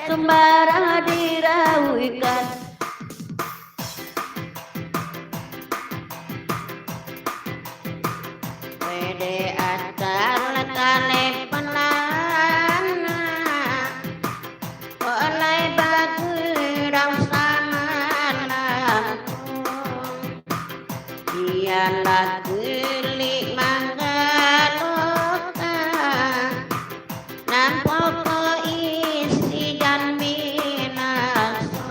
sumbarang dirawikan. Wede atar lekane penana oleh bagurang samalang ialah kulik manggaloka nampok isi dan minaso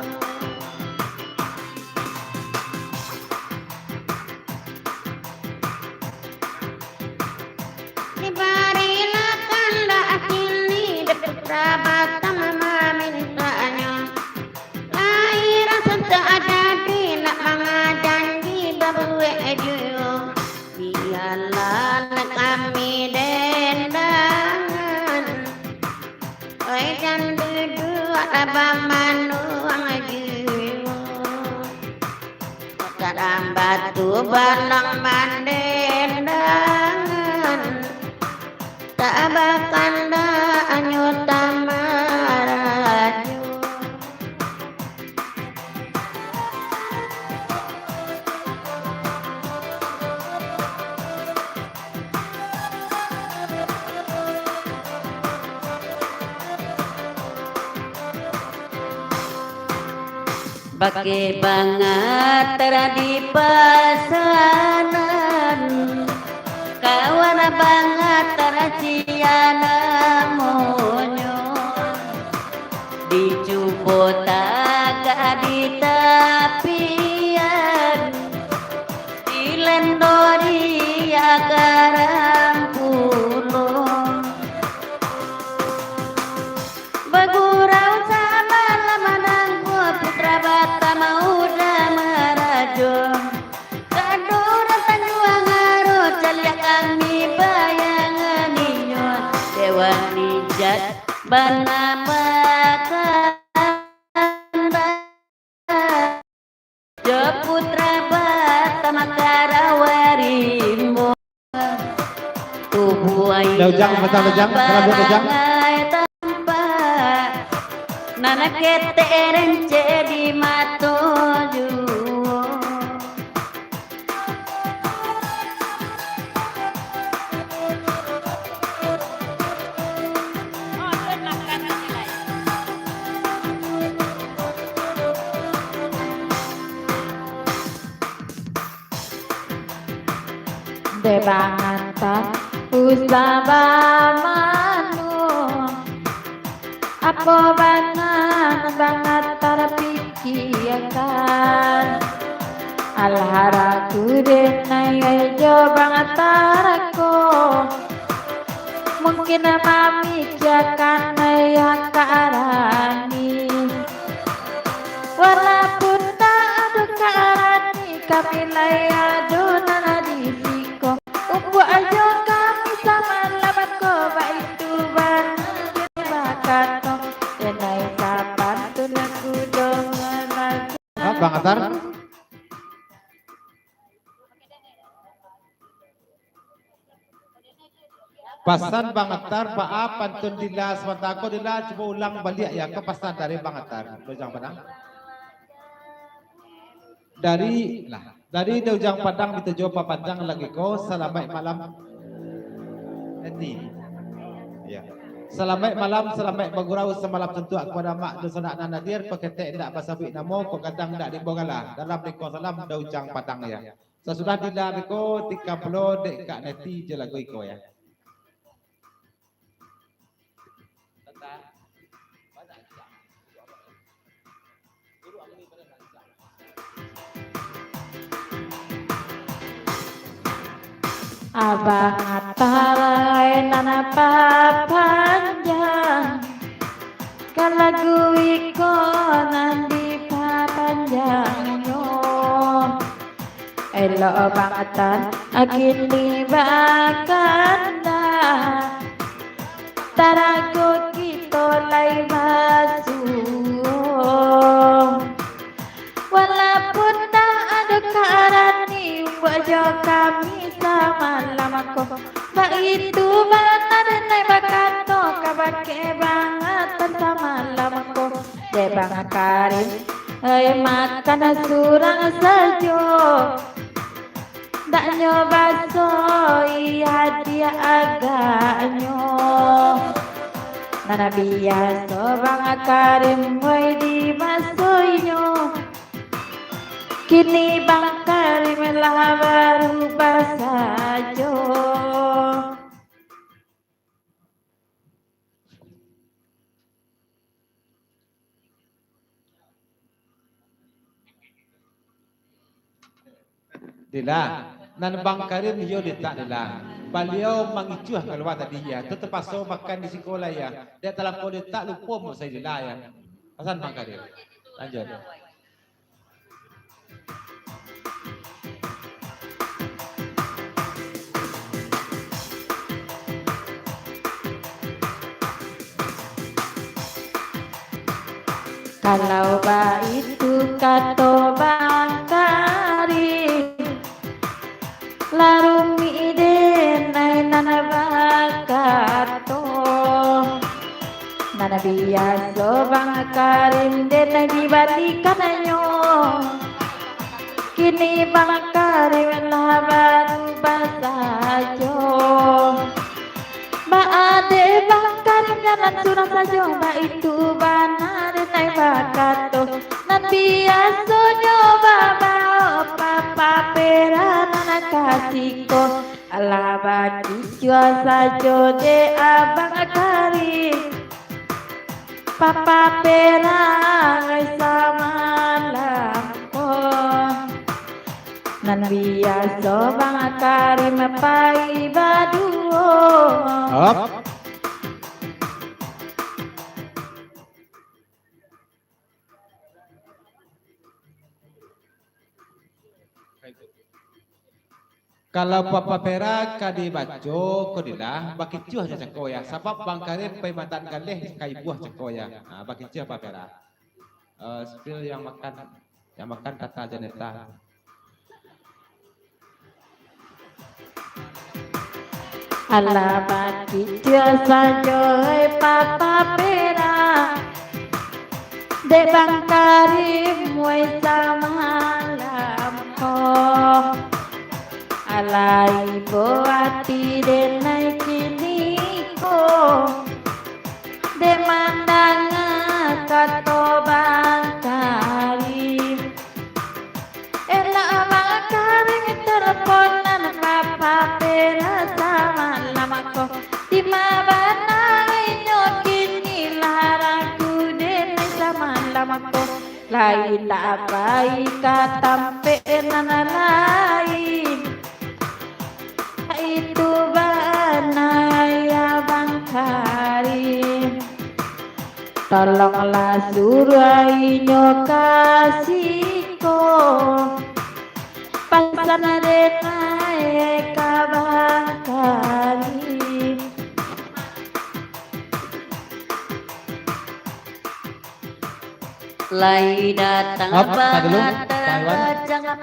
dibarilah kanda akili deprabata mama mintanya lahir serta ada bila mengajanji babuwe juyo biarlah kami dendangan oi dan duduk abang manuang juyo kadang batu balang mandendangan tak bakal anyuta maraju Bagi banget teradi pasanan kawan banget terasiana monyo dicubo taga di tapian dilendori agarang pulong bagurau sama lama nangku putra bata mau marajo kadora tanjuang aro caliak kami bayangan inyon dewan nijat banamakan jo putra bata makarawarimbo tubuh ayu lejang rambut lejang nana keteren jadi matoju Debangatan usaba manu apa banan banget terpikirkan alharaku denai jo banget tarako mungkin memikirkan yang kearani walaupun tak ada kearani kami layadu nanadisiko ubu ayo kami sama labako baik tuban bakato denai kapan tunaku dongan Bang Atar pasan Bang Atar apa pantun dila semantako dila coba ulang balik ya ke pasan dari Bang Atar Dojang Padang dari Dojang Padang dituju Papanjang lagi ko selamat malam nanti ya selamat malam selamat bagurau semalam tentu kepada mak dosana nanadir paketek ndak basabi namo ko kadang ndak dibogala dalam liko salam Dojang Padang ya sesudah dila liko 30 dek kak neti je lagu iko ya abang atalay nana papanjang kalagu iko nandi papanjang nyo elo bangatan agin libakanda tarago kito lay masuo walaupun tak ada kearani wajah kami sama lama ko itu benar dan bakato kabake banget sama lama ko de Bang Karim makan surang sajo dak nyoba iya dia agaknya nana biasa Bang Karim woi di masoinyo kini Bang Karim lah berubah saja. Dila, nan Bang Karim yo tak dila. Beliau mengicuh keluar tadi ya. Tetap paso makan di sekolah ya. Dia telah kau tak lupa mau saya dila ya. Pesan Bang Karim. Lanjut. Kalau itu kata Bang Karim larumi denai nana bakato nana biasa Bang Karim denai dibalikannya kini Bang Karim lah berubah saja Mbak ade Bang Karim jalan surang saja Mbak itu benar denai bakato nan biasa nyoba papa perana kasihku ala bagi jua saja de Abang Karim papa perana sama lampu nan biasa Bang Karim pai baduo Hop. Kalau Papa Pera kadi baco kodilah baki cuah je cakoya sebab Bang Karim pai mantan galeh kai buah cakoya. Baki cuah Papa Pera. Spill yang makan kata Janeta. ala baki cuah saja Papa Pera de Bang Karim wei sama lampu alai boati denai kini ko de mandanga kato Bang Karim ela Bang Karim teleponan Papa Pera sama lamako di mabana inyo kini laraku denai sama lamako lain tak baik katampe nana lain itu banaya Bang Karim tolonglah suruhinyo kasihku pasan denai ka Bang Karim Lai datang Hop, tak dulu, banget Pak Iwan. jangan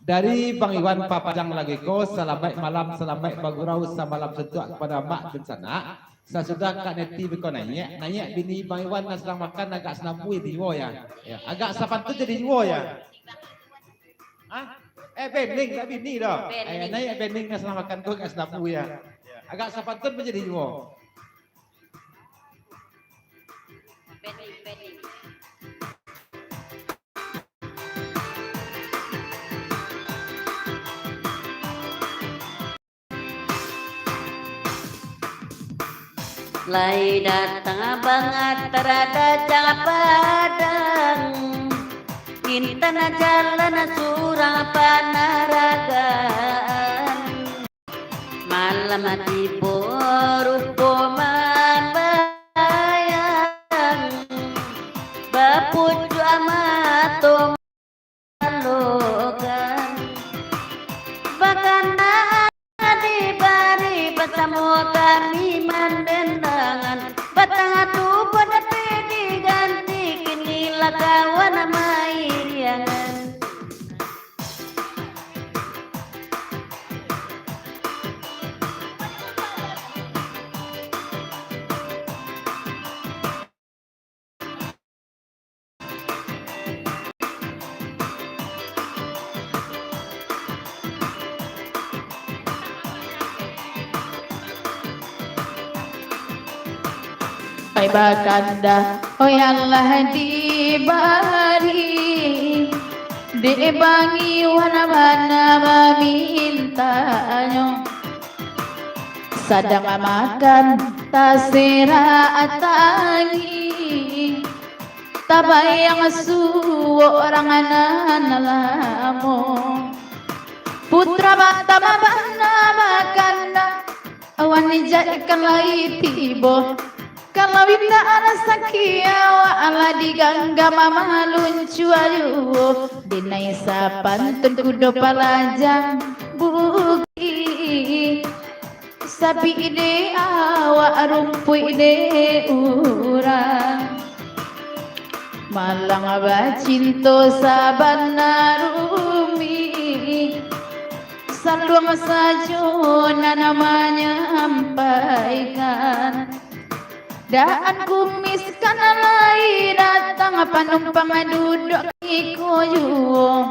Dari Bang Iwan Papajang lagi ko, selamat malam, selamat bagurau, samalam sentuh kepada mak dan sana. Sesudah Kak Neti beko nanya bini Bang Iwan yang sedang makan agak senapui di jiwa ya. Agak sapan tu jadi jiwa ya. Bening tak bini dah. Nanya bening yang sedang makan tu agak senapui ya. Agak sapan tu menjadi jiwa. Lai datang banget terada padang Intan jalan surang panaragan Malam di borupo bayang Bapuju amato malogan Bahkan di bari bersama kami mendendangan Batang tubuh tapi diganti Kinilah kawan mairiangan Pai bakanda oh ya Allah dibari dibangi wana-wana memintanya sadang makan tasira atangi tabayang suwo orang anan lamu putra bata mabana makanda awan dijadikan lai tibo kalau winda ana sakia wa ala digangga mama luncu ayu dinai sapantun kudo palajang buki sapi ide awa rumpu ide urang malang bacinto sabana rumi saluang sajona namanya sampaikan daan kumis kana lai datang panumpang duduk ikoyo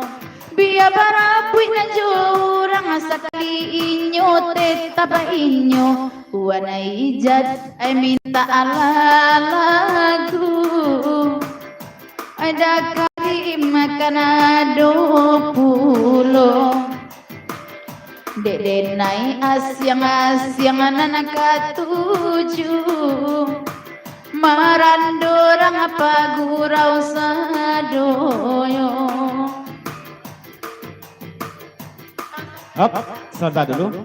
biya barapui na jurang sakali inyo tetaba inyo wana ijad ay minta ala lagu ada kali makana 20 Dedenai asyang anak katujuh marandorang apa gurau sadoyo. Hop, sebentar dulu.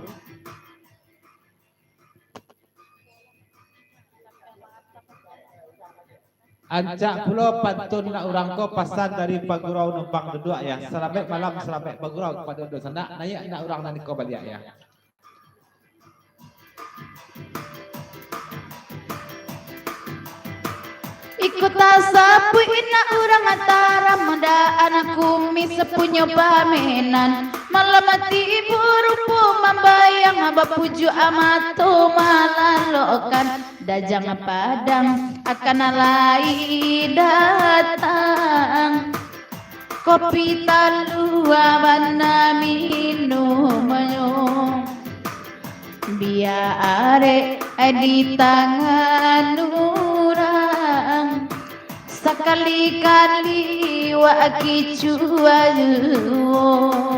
Ancak pulau pantun nak orang ko pasan dari pagurau numpang duduk ya. Selamat malam, selamat pagurau kepada duduk sana. Naya nak orang nanti ko balik ya. Ikut sapu ina urang antara muda anak kumis sepunyo pamenan malam mati burupu membayang bapuju amato malalokan dajang padang akan alai datang kopi talua bana minum biar are di tangan urang sekali-kali wa kicuayu.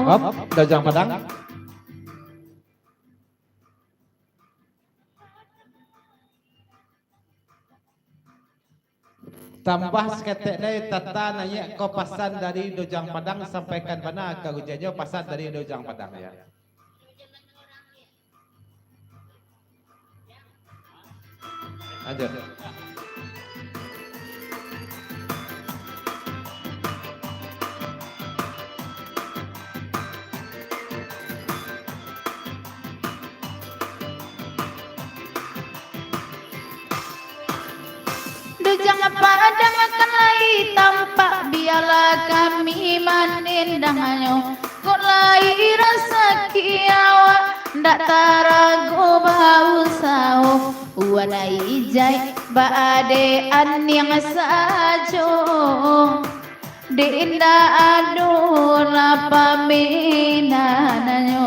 Hop, dajang padang. Tambah seketek tata nanya kau pasan dari dojang padang sampaikan mana ke hujannya pasan dari dojang padang ya. Aja. Jangan padang akan lai tampak biarlah kami manendangannya kok lai rasa kiawa ndak tarago bau sao wana ijai baade an yang sajo dinda ado lapa menananyo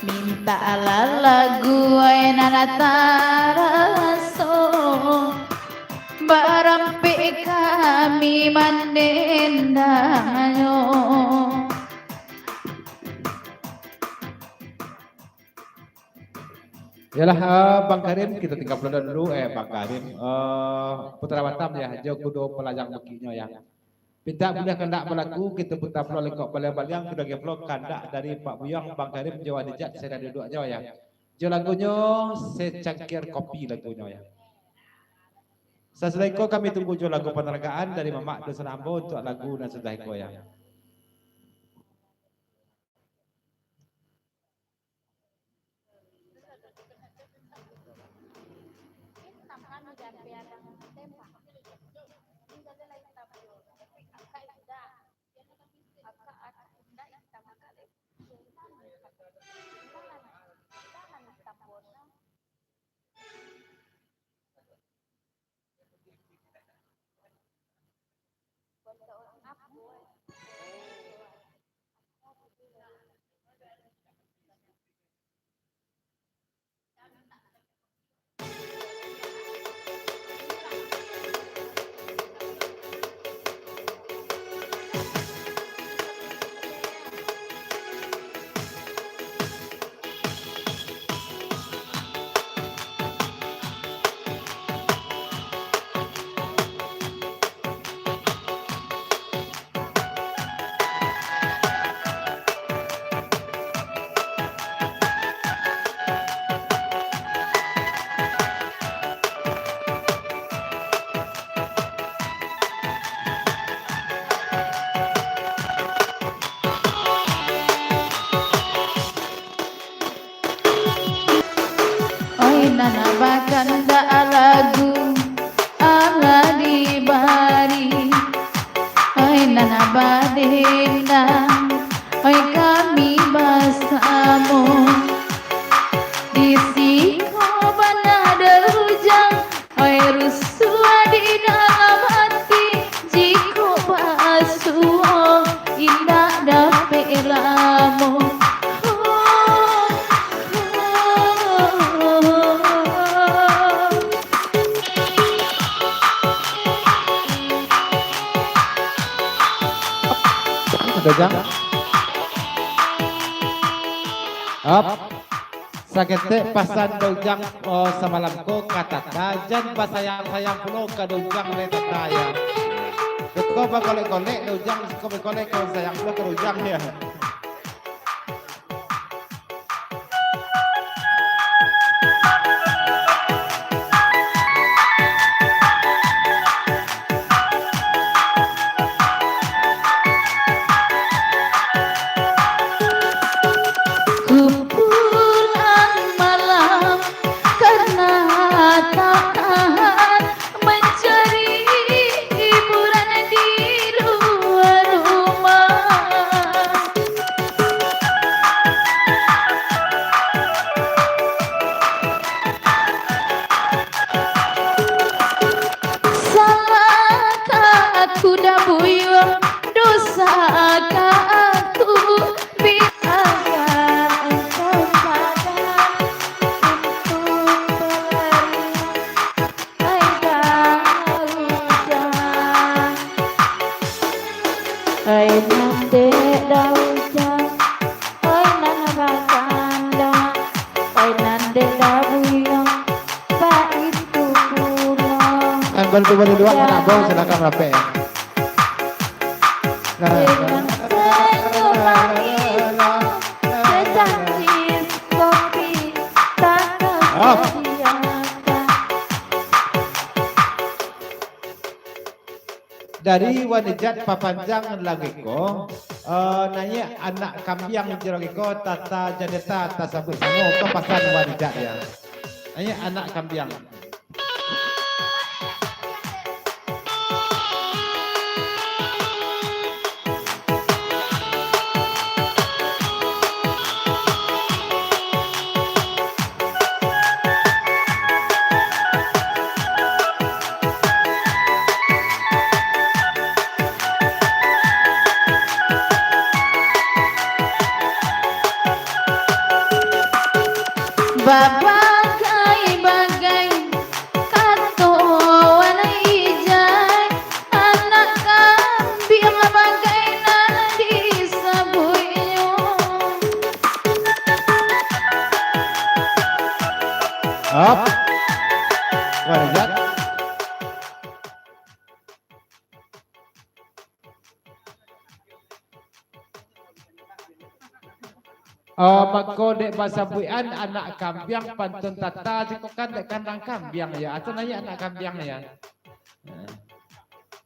minta ala lagu ay nanataraso barampe kami manendanganyo. Yalah Bang Karim kita tinggal dulu Bang Karim Putra Batam ya jauh kudo pelajang bekinya ya. Pinta boleh kandak berlaku kita putar pulau lengkap baliang kuda geplok kandak dari Pak Buyang Bang Karim Jawa Dijat saya duduk aja ya. Jo lagunya secangkir kopi lagunya ya. Sesudah itu kami tunggu jo lagu penergaan dari Mamak Dosan Ambo untuk lagu dan sesudah itu ya. nana bakanda lagu ala di bari oi nana badenda oi kami bersama di siko banada hujang oi rusua di dalam hati jiko basuo indah dape lamu Dojang. Up. Sakete pasan dojang semalam ko katata jan pasayang-sayang pulo ka dojang le tataya. Ko ba kolek-kolek dojang ko ba kolek ko sayang pulo ka dojang ya. Bantu dua kan abang silakan rapi. Dari wanijat papanjang lagi ko, nanya anak kambiang lagi ko tata janeta tasabut semua ko pasan wanijat ya. Nanya anak kambiang. Bagai kato warna hijau anak kambing bagai nana disabunyo. Up, wanijat. Magkode bahasa buian anak kambiang pantun tata cikokan dek kandang kambiang ya atau nanya anak kambiang ya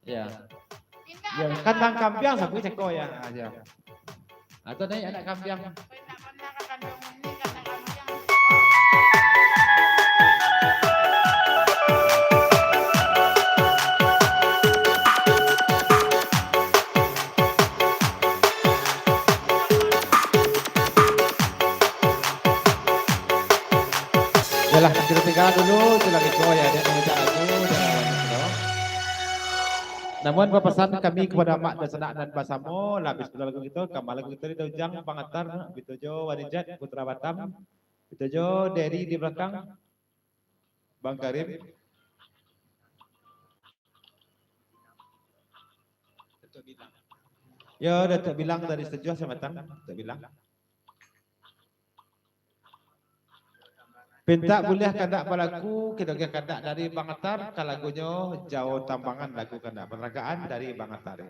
ya ya kandang kambiang sabu ceko ya aja atau nanya anak kambiang Yalah kita tinggal dulu lagi ko ya dia mengucap aku namun berpesan kami kepada mak dan sanak dan basamo labis lagu itu kamal lagu itu dojang pangatar bitojo wanijat putra Batam bitojo Derry di belakang Bang Karim ya Datuk bilang dari setuju saya matang Datuk bilang Pinta boleh kandak balaku kita kandak dari Bang Atar kalagunya jauh tambangan lagu kandak peragaan dari Bang Atar.